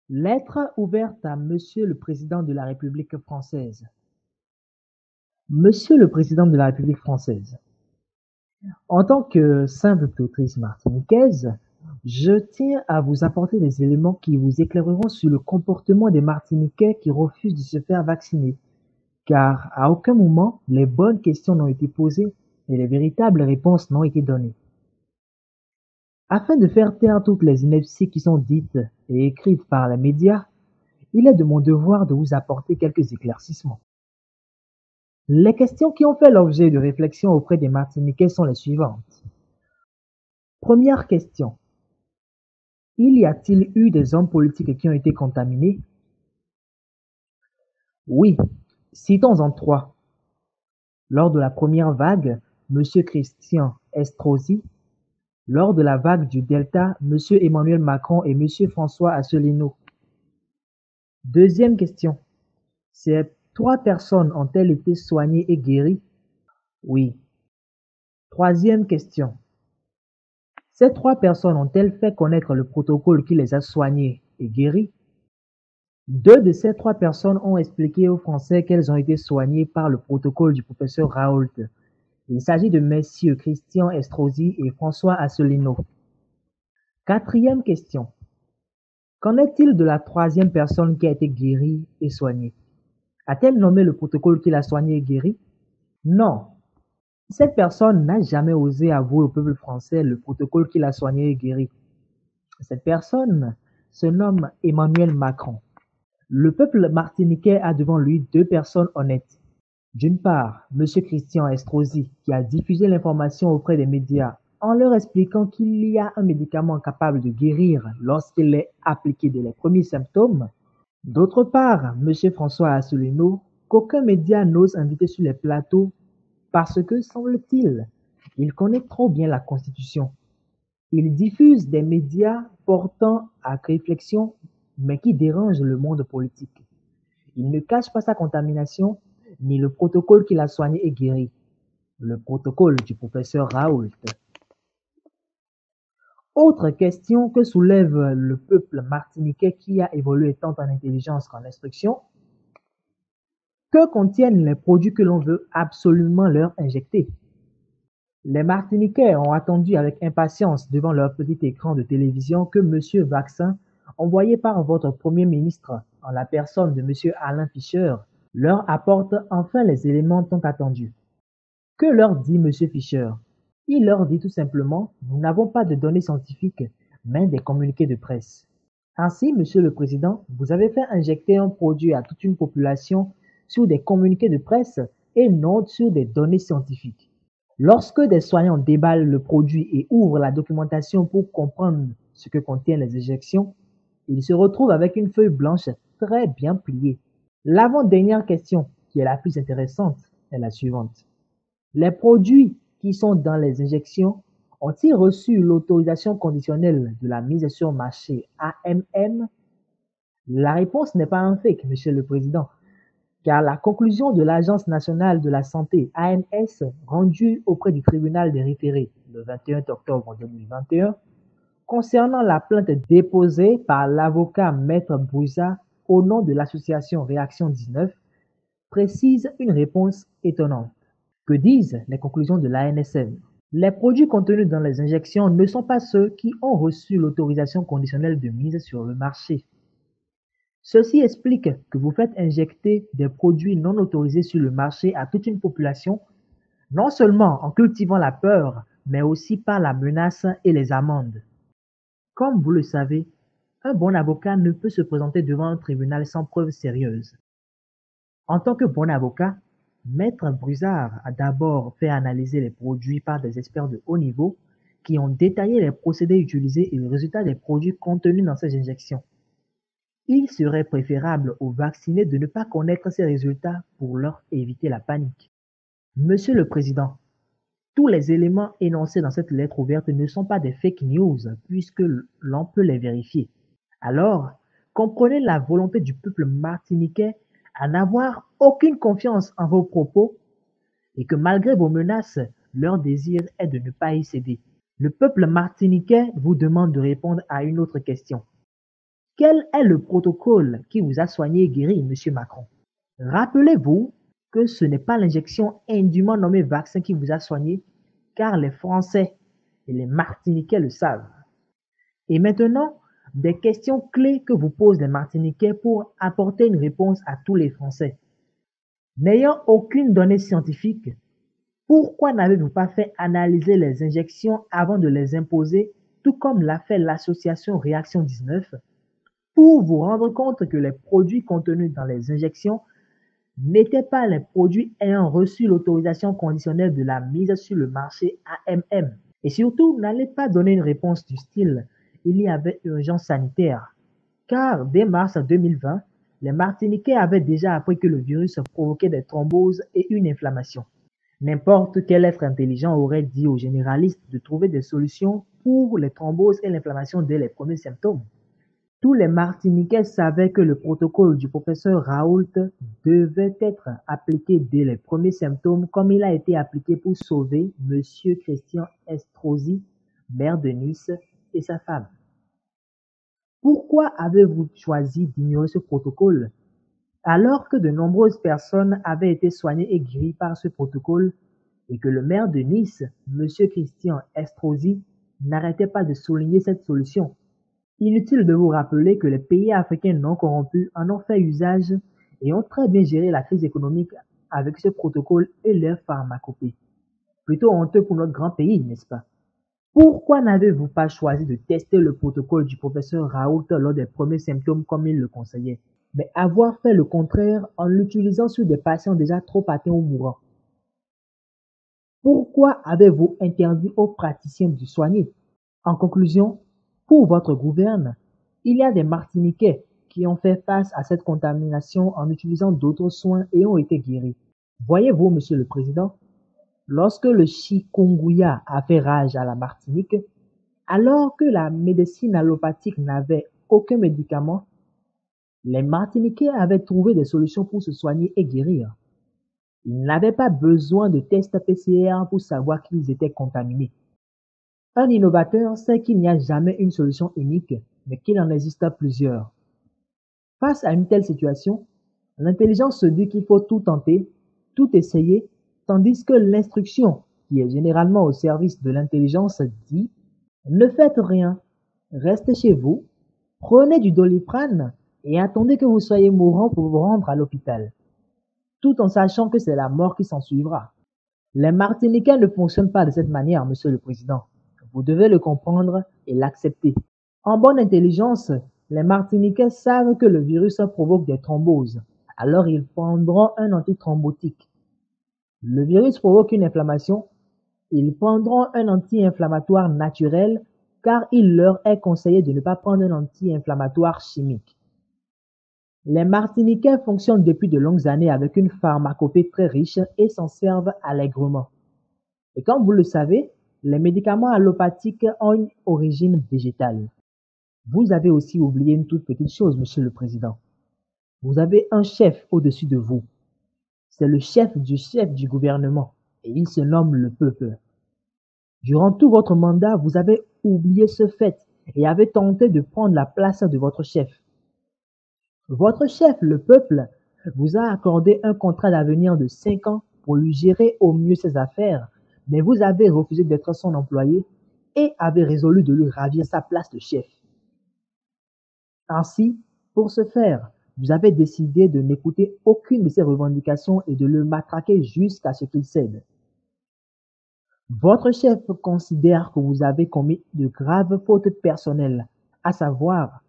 Lettre ouverte à Monsieur le Président de la République française. Monsieur le Président de la République française, en tant que simple autrice martiniquaise, je tiens à vous apporter des éléments qui vous éclaireront sur le comportement des Martiniquais qui refusent de se faire vacciner, car à aucun moment les bonnes questions n'ont été posées et les véritables réponses n'ont été données. Afin de faire taire toutes les inepties qui sont dites et écrites par les médias, il est de mon devoir de vous apporter quelques éclaircissements. Les questions qui ont fait l'objet de réflexion auprès des Martiniquais sont les suivantes. Première question. Y a-t-il eu des hommes politiques qui ont été contaminés? Oui, citons-en trois. Lors de la première vague, M. Christian Estrosi. Lors de la vague du Delta, M. Emmanuel Macron et M. François Asselineau. Deuxième question. Ces trois personnes ont-elles été soignées et guéries? Oui. Troisième question. Ces trois personnes ont-elles fait connaître le protocole qui les a soignées et guéries? Deux de ces trois personnes ont expliqué aux Français qu'elles ont été soignées par le protocole du professeur Raoult. Il s'agit de messieurs Christian Estrosi et François Asselineau. Quatrième question. Qu'en est-il de la troisième personne qui a été guérie et soignée? A-t-elle nommé le protocole qui l'a soignée et guérie? Non. Cette personne n'a jamais osé avouer au peuple français le protocole qui l'a soigné et guéri. Cette personne se nomme Emmanuel Macron. Le peuple martiniquais a devant lui deux personnes honnêtes. D'une part, M. Christian Estrosi, qui a diffusé l'information auprès des médias en leur expliquant qu'il y a un médicament capable de guérir lorsqu'il est appliqué dès les premiers symptômes. D'autre part, M. François Asselineau, qu'aucun média n'ose inviter sur les plateaux parce que, semble-t-il, il connaît trop bien la Constitution. Il diffuse des médias portant à réflexion, mais qui dérangent le monde politique. Il ne cache pas sa contamination, ni le protocole qu'il a soigné et guéri, le protocole du professeur Raoult. Autre question que soulève le peuple martiniquais qui a évolué tant en intelligence qu'en instruction. Que contiennent les produits que l'on veut absolument leur injecter? Les Martiniquais ont attendu avec impatience devant leur petit écran de télévision que M. Vaccin, envoyé par votre Premier ministre en la personne de M. Alain Fischer, leur apporte enfin les éléments tant attendus. Que leur dit M. Fischer? Il leur dit tout simplement: nous n'avons pas de données scientifiques, mais des communiqués de presse. Ainsi, Monsieur le Président, vous avez fait injecter un produit à toute une population sur des communiqués de presse et non sur des données scientifiques. Lorsque des soignants déballent le produit et ouvrent la documentation pour comprendre ce que contiennent les injections, ils se retrouvent avec une feuille blanche très bien pliée. L'avant-dernière question, qui est la plus intéressante, est la suivante. Les produits qui sont dans les injections ont-ils reçu l'autorisation conditionnelle de la mise sur marché AMM? La réponse n'est pas un fake, Monsieur le Président, car la conclusion de l'Agence nationale de la santé (ANS) rendue auprès du tribunal des référés le 21 octobre 2021 concernant la plainte déposée par l'avocat Maître Brouza au nom de l'association Réaction 19 précise une réponse étonnante. Que disent les conclusions de l'ANSM? Les produits contenus dans les injections ne sont pas ceux qui ont reçu l'autorisation conditionnelle de mise sur le marché. Ceci explique que vous faites injecter des produits non autorisés sur le marché à toute une population, non seulement en cultivant la peur, mais aussi par la menace et les amendes. Comme vous le savez, un bon avocat ne peut se présenter devant un tribunal sans preuve sérieuse. En tant que bon avocat, Maître Broussard a d'abord fait analyser les produits par des experts de haut niveau qui ont détaillé les procédés utilisés et le résultat des produits contenus dans ces injections. Il serait préférable aux vaccinés de ne pas connaître ces résultats pour leur éviter la panique. Monsieur le Président, tous les éléments énoncés dans cette lettre ouverte ne sont pas des fake news puisque l'on peut les vérifier. Alors, comprenez la volonté du peuple martiniquais à n'avoir aucune confiance en vos propos et que malgré vos menaces, leur désir est de ne pas y céder. Le peuple martiniquais vous demande de répondre à une autre question. Quel est le protocole qui vous a soigné et guéri, Monsieur Macron? Rappelez-vous que ce n'est pas l'injection indûment nommée vaccin qui vous a soigné, car les Français et les Martiniquais le savent. Et maintenant, des questions clés que vous posent les Martiniquais pour apporter une réponse à tous les Français. N'ayant aucune donnée scientifique, pourquoi n'avez-vous pas fait analyser les injections avant de les imposer, tout comme l'a fait l'association Réaction 19, pour vous rendre compte que les produits contenus dans les injections n'étaient pas les produits ayant reçu l'autorisation conditionnelle de la mise sur le marché AMM. Et surtout, n'allez pas donner une réponse du style « il y avait urgence sanitaire », car dès mars 2020, les Martiniquais avaient déjà appris que le virus provoquait des thromboses et une inflammation. N'importe quel être intelligent aurait dit aux généralistes de trouver des solutions pour les thromboses et l'inflammation dès les premiers symptômes. Tous les Martiniquais savaient que le protocole du professeur Raoult devait être appliqué dès les premiers symptômes comme il a été appliqué pour sauver M. Christian Estrosi, maire de Nice, et sa femme. Pourquoi avez-vous choisi d'ignorer ce protocole? Alors que de nombreuses personnes avaient été soignées et guéries par ce protocole et que le maire de Nice, M. Christian Estrosi, n'arrêtait pas de souligner cette solution. Inutile de vous rappeler que les pays africains non corrompus en ont fait usage et ont très bien géré la crise économique avec ce protocole et leur pharmacopée. Plutôt honteux pour notre grand pays, n'est-ce pas? Pourquoi n'avez-vous pas choisi de tester le protocole du professeur Raoult lors des premiers symptômes comme il le conseillait, mais avoir fait le contraire en l'utilisant sur des patients déjà trop atteints ou mourants? Pourquoi avez-vous interdit aux praticiens de soigner? En conclusion, pour votre gouverne, il y a des Martiniquais qui ont fait face à cette contamination en utilisant d'autres soins et ont été guéris. Voyez-vous, Monsieur le Président, lorsque le chikungunya a fait rage à la Martinique, alors que la médecine allopathique n'avait aucun médicament, les Martiniquais avaient trouvé des solutions pour se soigner et guérir. Ils n'avaient pas besoin de tests PCR pour savoir qu'ils étaient contaminés. Un innovateur sait qu'il n'y a jamais une solution unique, mais qu'il en existe plusieurs. Face à une telle situation, l'intelligence se dit qu'il faut tout tenter, tout essayer, tandis que l'instruction, qui est généralement au service de l'intelligence, dit « Ne faites rien, restez chez vous, prenez du Doliprane et attendez que vous soyez mourant pour vous rendre à l'hôpital. » Tout en sachant que c'est la mort qui s'en suivra. Les Martiniquais ne fonctionnent pas de cette manière, Monsieur le Président. Vous devez le comprendre et l'accepter. En bonne intelligence, les Martiniquais savent que le virus provoque des thromboses, alors ils prendront un antithrombotique. Le virus provoque une inflammation, ils prendront un anti-inflammatoire naturel car il leur est conseillé de ne pas prendre un anti-inflammatoire chimique. Les Martiniquais fonctionnent depuis de longues années avec une pharmacopée très riche et s'en servent allègrement. Et comme vous le savez, les médicaments allopathiques ont une origine végétale. Vous avez aussi oublié une toute petite chose, Monsieur le Président. Vous avez un chef au-dessus de vous. C'est le chef du gouvernement et il se nomme le peuple. Durant tout votre mandat, vous avez oublié ce fait et avez tenté de prendre la place de votre chef. Votre chef, le peuple, vous a accordé un contrat d'avenir de 5 ans pour lui gérer au mieux ses affaires, mais vous avez refusé d'être son employé et avez résolu de lui ravir sa place de chef. Ainsi, pour ce faire, vous avez décidé de n'écouter aucune de ses revendications et de le matraquer jusqu'à ce qu'il cède. Votre chef considère que vous avez commis de graves fautes personnelles, à savoir,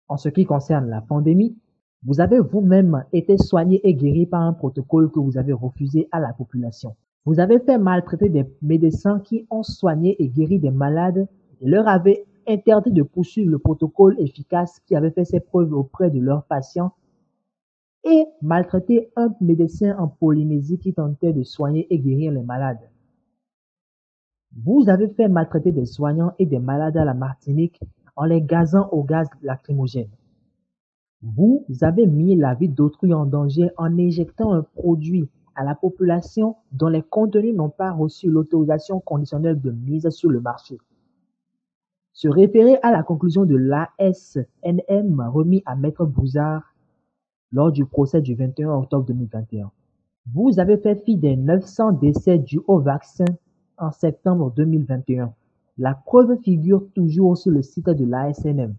en ce qui concerne la pandémie, vous avez vous-même été soigné et guéri par un protocole que vous avez refusé à la population. Vous avez fait maltraiter des médecins qui ont soigné et guéri des malades et leur avez interdit de poursuivre le protocole efficace qui avait fait ses preuves auprès de leurs patients et maltraiter un médecin en Polynésie qui tentait de soigner et guérir les malades. Vous avez fait maltraiter des soignants et des malades à la Martinique en les gazant au gaz lacrymogène. Vous avez mis la vie d'autrui en danger en injectant un produit à la population dont les contenus n'ont pas reçu l'autorisation conditionnelle de mise sur le marché. Se référer à la conclusion de l'ASNM remis à Maître Bouzard lors du procès du 21 octobre 2021. Vous avez fait fi des 900 décès dus au vaccin en septembre 2021. La preuve figure toujours sur le site de l'ASNM.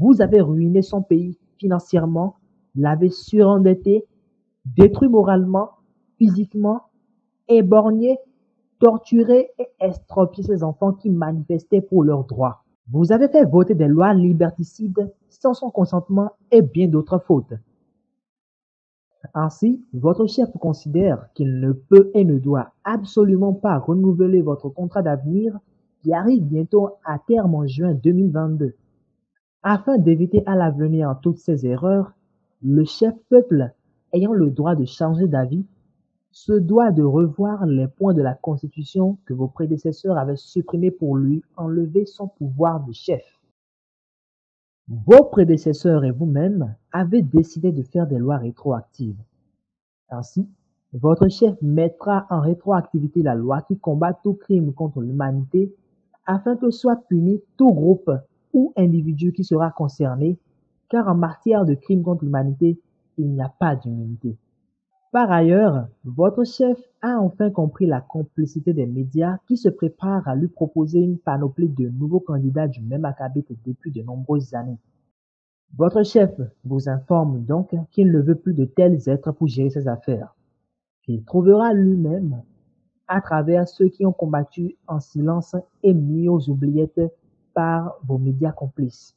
Vous avez ruiné son pays financièrement, l'avez surendetté, détruit moralement, physiquement, éborgné, torturé et extropié ses enfants qui manifestaient pour leurs droits. Vous avez fait voter des lois liberticides sans son consentement et bien d'autres fautes. Ainsi, votre chef considère qu'il ne peut et ne doit absolument pas renouveler votre contrat d'avenir qui arrive bientôt à terme en juin 2022. Afin d'éviter à l'avenir toutes ces erreurs, le chef peuple, ayant le droit de changer d'avis, se doit de revoir les points de la Constitution que vos prédécesseurs avaient supprimés pour lui enlever son pouvoir de chef. Vos prédécesseurs et vous-même avez décidé de faire des lois rétroactives. Ainsi, votre chef mettra en rétroactivité la loi qui combat tout crime contre l'humanité afin que soit puni tout groupe ou individu qui sera concerné, car en matière de crime contre l'humanité, il n'y a pas d'immunité. Par ailleurs, votre chef a enfin compris la complicité des médias qui se préparent à lui proposer une panoplie de nouveaux candidats du même acabit depuis de nombreuses années. Votre chef vous informe donc qu'il ne veut plus de tels êtres pour gérer ses affaires, qu'il trouvera lui-même à travers ceux qui ont combattu en silence et mis aux oubliettes par vos médias complices.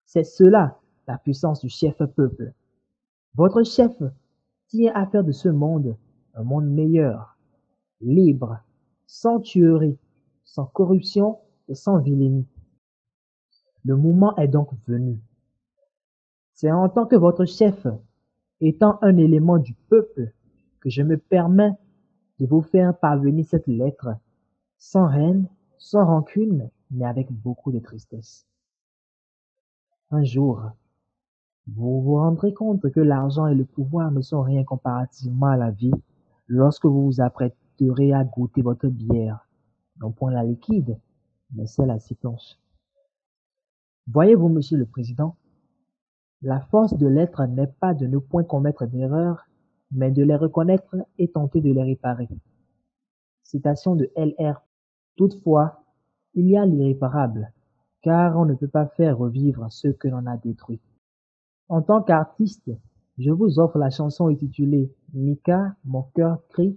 C'est cela, la puissance du chef peuple. Votre chef tient à faire de ce monde un monde meilleur, libre, sans tuerie, sans corruption et sans vilainie. Le moment est donc venu. C'est en tant que votre chef, étant un élément du peuple, que je me permets de vous faire parvenir cette lettre, sans haine, sans rancune, mais avec beaucoup de tristesse. Un jour, vous vous rendrez compte que l'argent et le pouvoir ne sont rien comparativement à la vie lorsque vous vous apprêterez à goûter votre bière, non point la liquide, mais celle à 6 planches. Voyez-vous, Monsieur le Président, la force de l'être n'est pas de ne point commettre d'erreurs, mais de les reconnaître et tenter de les réparer. Citation de L.R. Toutefois, il y a l'irréparable, car on ne peut pas faire revivre ce que l'on a détruit. En tant qu'artiste, je vous offre la chanson intitulée Mika, mon cœur crie,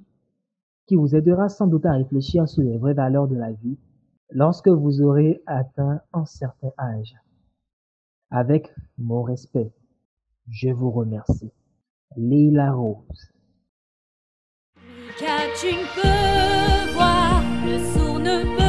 qui vous aidera sans doute à réfléchir sur les vraies valeurs de la vie lorsque vous aurez atteint un certain âge. Avec mon respect, je vous remercie. Leila Rose. Mika, tu ne peux voir, le sourd ne peut